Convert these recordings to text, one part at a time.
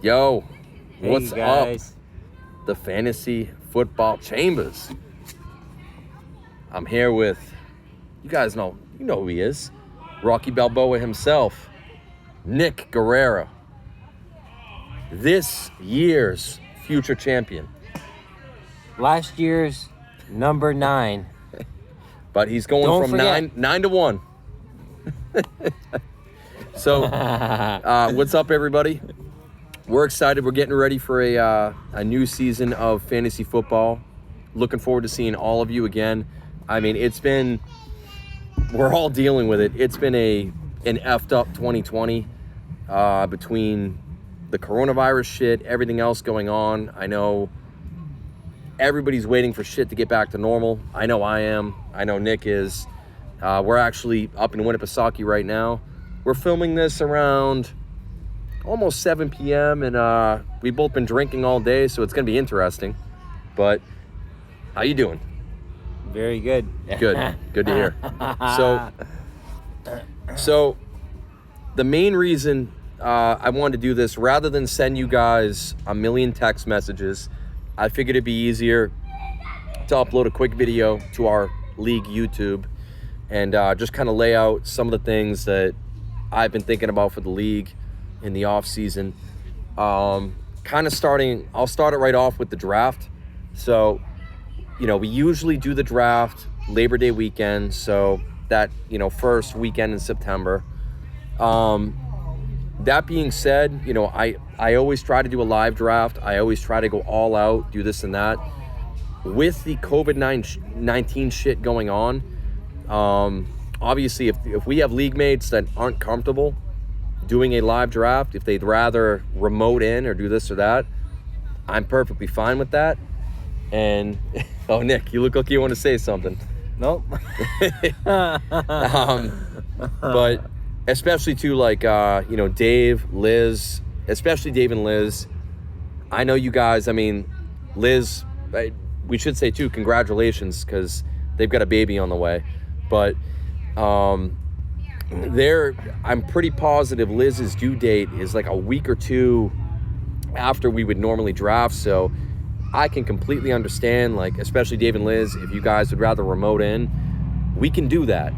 Yo, what's Hey guys. up? The Fantasy Football Chambers. I'm here with, you guys know, who he is. Rocky Balboa himself, Nick Guerrero. This year's future champion. Last year's number 9. But he's going Don't from forget. 9 to 1. So, what's up, everybody? We're excited. We're getting ready for a new season of fantasy football. Looking forward to seeing all of you again. I mean, we're all dealing with it. It's been an effed up 2020 between the coronavirus shit, everything else going on. I know everybody's waiting for shit to get back to normal. I know I am. I know Nick is. We're actually up in Winnipesaukee right now. We're filming this around almost 7 p.m. and we've both been drinking all day, so it's going to be interesting. But how you doing? Very good. Good. Good to hear. So the main reason I wanted to do this, rather than send you guys a million text messages, I figured it'd be easier to upload a quick video to our league YouTube and just kind of lay out some of the things that I've been thinking about for the league in the off season. I'll start it right off with the draft. So, we usually do the draft Labor Day weekend. So that, first weekend in September. That being said, I always try to do a live draft. I always try to go all out, do this and that. With the COVID-19 shit going on, obviously if we have league mates that aren't comfortable doing a live draft, if they'd rather remote in or do this or that, I'm perfectly fine with that. And, oh, Nick, you look like you want to say something. Nope. But especially too, like, Dave, Liz, especially Dave and Liz. I know you guys, Liz, we should say too, congratulations, because they've got a baby on the way. But I'm pretty positive Liz's due date is like a week or two after we would normally draft. So I can completely understand, like, especially Dave and Liz, if you guys would rather remote in, we can do that.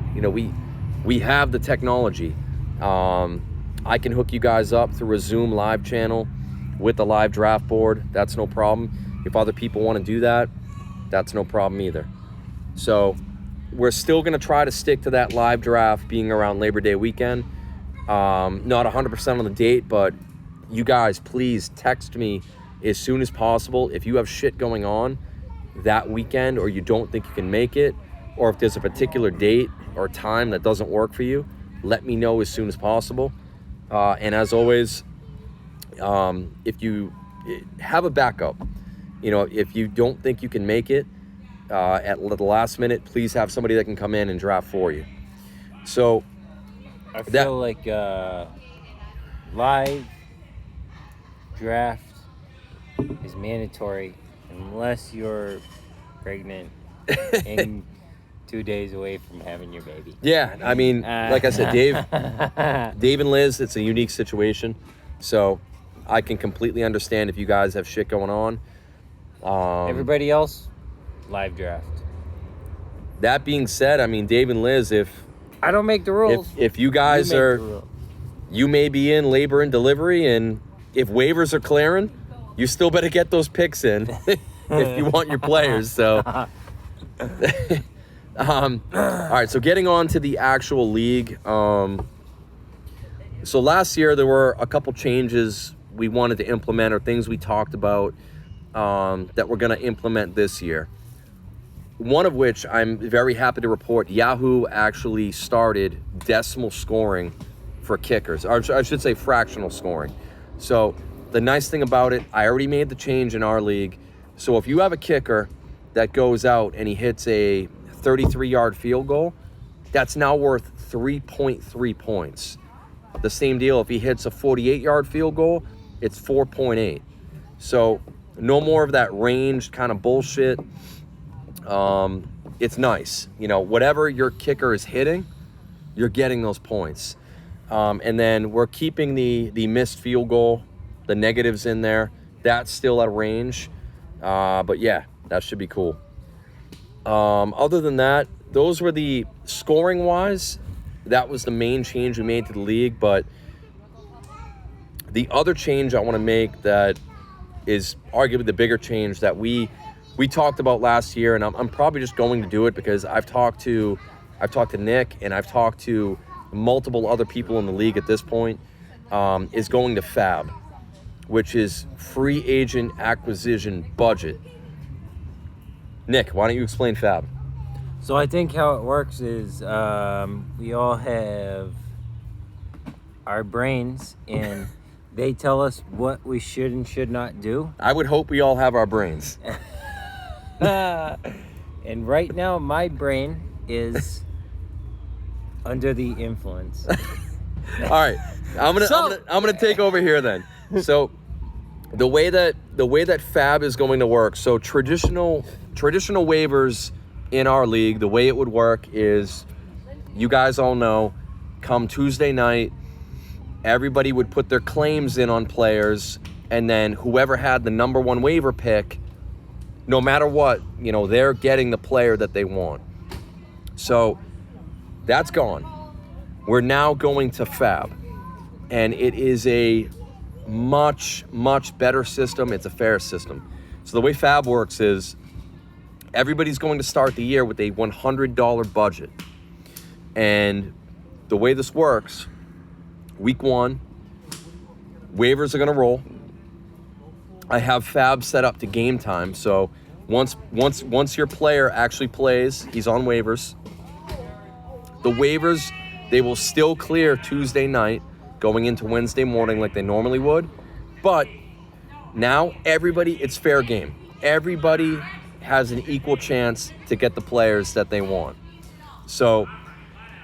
We have the technology. I can hook you guys up through a Zoom live channel with a live draft board. That's no problem. If other people want to do that, that's no problem either. So we're still going to try to stick to that live draft being around Labor Day weekend. Not 100% on the date, but you guys, please text me as soon as possible if you have shit going on that weekend or you don't think you can make it, or if there's a particular date or time that doesn't work for you, let me know as soon as possible. And as always, if you have a backup, if you don't think you can make it at the last minute, please have somebody that can come in and draft for you. So I feel like live draft is mandatory unless you're pregnant and 2 days away from having your baby. Yeah, like I said, Dave and Liz, it's a unique situation. So I can completely understand if you guys have shit going on. Everybody else, live draft. That being said, Dave and Liz, if I don't make the rules. If you guys you may be in labor and delivery, and if waivers are clearing, you still better get those picks in if you want your players. So, all right. So getting on to the actual league. So last year there were a couple changes we wanted to implement, or things we talked about that we're going to implement this year. One of which I'm very happy to report, Yahoo actually started decimal scoring for kickers, or I should say fractional scoring. So the nice thing about it, I already made the change in our league. So if you have a kicker that goes out and he hits a 33-yard field goal, that's now worth 3.3 points. The same deal if he hits a 48-yard field goal, it's 4.8. So no more of that ranged kind of bullshit. It's nice. Whatever your kicker is hitting, you're getting those points. And then we're keeping the missed field goal the negatives in there. That's still at a range. But yeah, that should be cool. Other than that, those were the scoring wise. That was the main change we made to the league. But the other change I want to make that is arguably the bigger change that we talked about last year, and I'm probably just going to do it because I've talked to Nick and I've talked to multiple other people in the league at this point, is going to FAB, which is free agent acquisition budget. Nick, why don't you explain FAB? So I think how it works is we all have our brains, and they tell us what we should and should not do. I would hope we all have our brains. And right now, my brain is under the influence. All right, I'm gonna take over here then. So the way that FAB is going to work, so traditional waivers in our league, the way it would work is, you guys all know, come Tuesday night, everybody would put their claims in on players, and then whoever had the number one waiver pick, no matter what, they're getting the player that they want. So that's gone. We're now going to FAB, and it is a much, much better system. It's a fair system. So the way FAB works is everybody's going to start the year with a $100 budget. And the way this works, week 1, waivers are going to roll. I have FAB set up to game time. So once your player actually plays, he's on waivers. The waivers, they will still clear Tuesday night, going into Wednesday morning like they normally would. But now it's fair game. Everybody has an equal chance to get the players that they want. So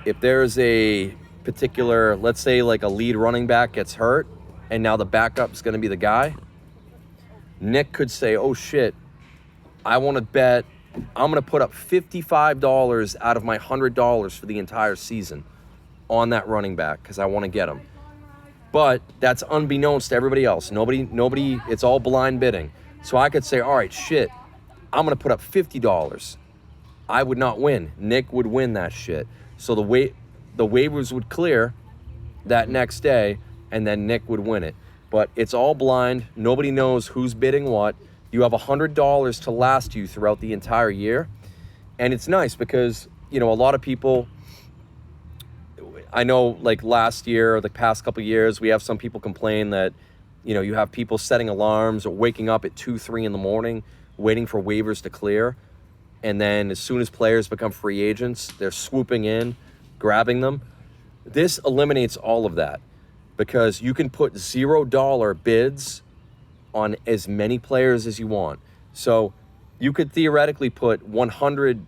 if there's a particular, let's say like a lead running back gets hurt, and now the backup's going to be the guy, Nick could say, oh shit, I want to bet, I'm going to put up $55 out of my $100 for the entire season on that running back because I want to get him. But that's unbeknownst to everybody else. Nobody, it's all blind bidding. So I could say, all right, shit, I'm going to put up $50. I would not win. Nick would win that shit. So the waivers would clear that next day, and then Nick would win it. But it's all blind. Nobody knows who's bidding what. You have $100 to last you throughout the entire year. And it's nice because, a lot of people, I know like last year or the past couple of years, we have some people complain that, you have people setting alarms or waking up at 2, 3 in the morning, waiting for waivers to clear. And then as soon as players become free agents, they're swooping in, grabbing them. This eliminates all of that because you can put $0 bids on as many players as you want. So you could theoretically put 100,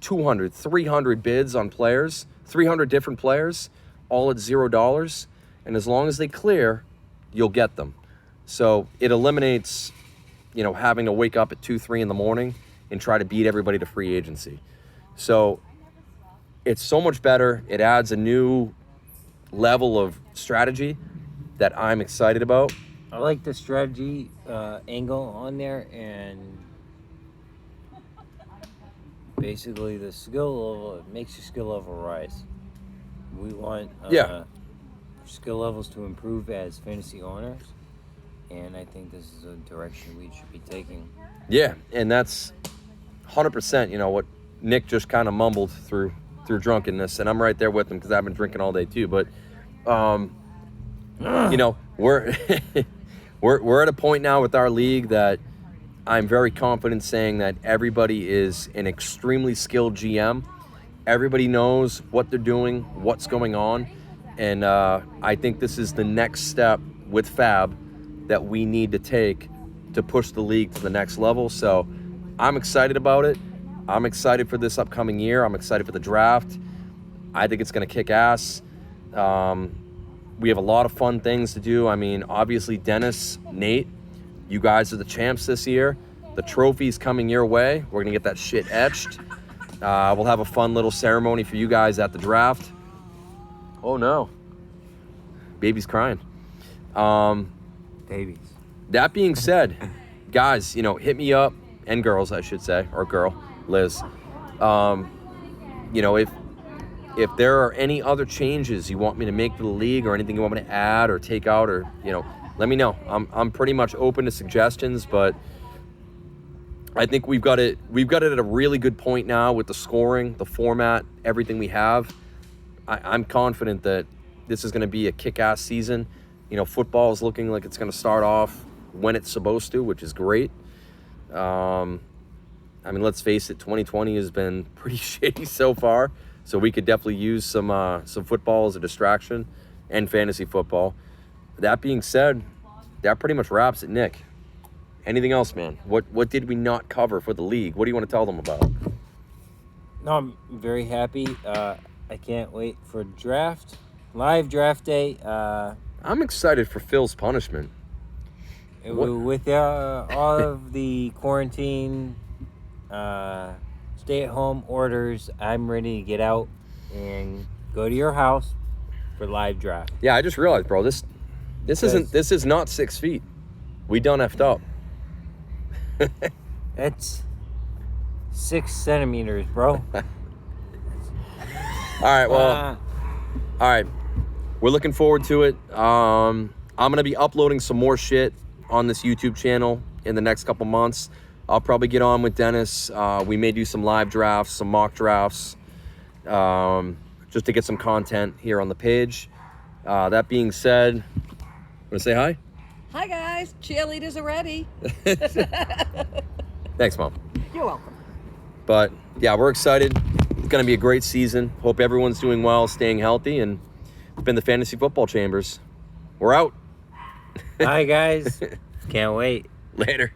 200, 300 bids on players, 300 different players, all at $0. And as long as they clear, you'll get them. So it eliminates, having to wake up at 2, 3 in the morning and try to beat everybody to free agency. So it's so much better. It adds a new level of strategy that I'm excited about. I like the strategy angle on there, and basically the skill level, it makes your skill level rise. We want skill levels to improve as fantasy owners, and I think this is a direction we should be taking. Yeah, and that's 100%, what Nick just kind of mumbled through drunkenness, and I'm right there with him because I've been drinking all day too. But we're at a point now with our league that I'm very confident saying that everybody is an extremely skilled GM. Everybody knows what they're doing, what's going on, and I think this is the next step with FAB that we need to take to push the league to the next level. So I'm excited about it. I'm excited for this upcoming year. I'm excited for the draft. I think it's going to kick ass. We have a lot of fun things to do. I mean, obviously, Dennis, Nate, you guys are the champs this year. The trophy's coming your way. We're going to get that shit etched. We'll have a fun little ceremony for you guys at the draft. Oh, no. Baby's crying. Babies. That being said, guys, hit me up, and girls, I should say, or girl, Liz. If there are any other changes you want me to make to the league, or anything you want me to add or take out, or let me know. I'm pretty much open to suggestions, but I think we've got it at a really good point now with the scoring, the format, everything we have. I'm confident that this is going to be a kick-ass season. Football is looking like it's going to start off when it's supposed to, which is great. Let's face it, 2020 has been pretty shitty so far, so we could definitely use some football as a distraction, and fantasy football. That being said, that pretty much wraps it. Nick, anything else, man? What did we not cover for the league? What do you want to tell them about? No, I'm very happy. I can't wait for live draft day. I'm excited for Phil's punishment. With all of the quarantine, stay-at-home orders, I'm ready to get out and go to your house for live draft. Yeah, I just realized, bro, this is not 6 feet. We done effed up. That's 6 centimeters, bro. All right. We're looking forward to it. I'm going to be uploading some more shit on this YouTube channel in the next couple months. I'll probably get on with Dennis. We may do some live drafts, some mock drafts, just to get some content here on the page. That being said, want to say hi? Hi, guys. Cheerleaders are ready. Thanks, Mom. You're welcome. But, yeah, we're excited. It's going to be a great season. Hope everyone's doing well, staying healthy, and it's been the Fantasy Football Chambers. We're out. Hi, guys. Can't wait. Later.